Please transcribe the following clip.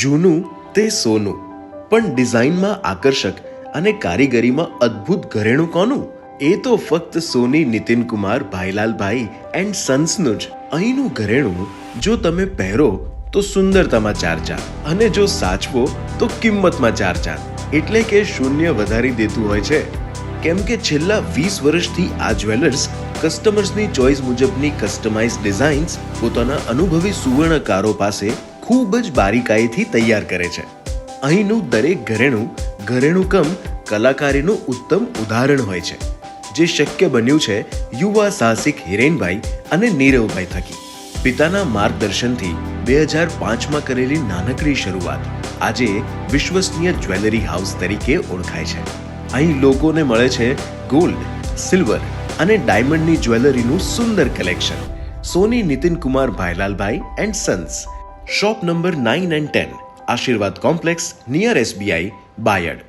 જૂનું તે સોનું, પણ ડિઝાઇનમાં આકર્ષક અને કારીગરીમાં અદ્ભુત ઘરેણું કોનું? એ તો ફક્ત સોની નીતિન કુમાર ભાઈલાલભાઈ એન્ડ સન્સનું જ. અહીંનું ઘરેણું જો તમે પહેરો તો સુંદરતામાં 4 ચાંદ અને જો સાચવો તો કિંમતમાં 4 ચાંદ. એટલે કે શૂન્ય વધારી દેતું હોય છે. કેમ કે છેલ્લા 20 વર્ષથી આ જ્વેલર્સ કસ્ટમર્સની ચોઇસ મુજબની કસ્ટમાઇઝ ડિઝાઇન્સ પોતાના અનુભવી સુવર્ણકારો પાસે ખૂબ જ બારીકાઈથી તૈયાર કરે છે. અહીંનું દરેક ઘરેણું કમ કલાકારીનું ઉત્તમ ઉદાહરણ હોય છે, જે શક્ય બન્યું છે યુવા સાહસિક હિરેનભાઈ અને નીરવભાઈ થકી. પિતાના માર્ગદર્શનથી 2005માં કરેલી નાનકડી શરૂઆત આજે વિશ્વસનીય જ્વેલરી હાઉસ તરીકે ઓળખાય છે. અહીં લોકોને મળે છે ગોલ્ડ, સિલ્વર અને ડાયમંડની જ્વેલરીનું સુંદર collection. Soni Nitin Kumar Bhailalbhai and sons, shop number 9 and 10, આશીર્વાદ કોમ્પ્લેક્સ નિયર SBI, બાયડ.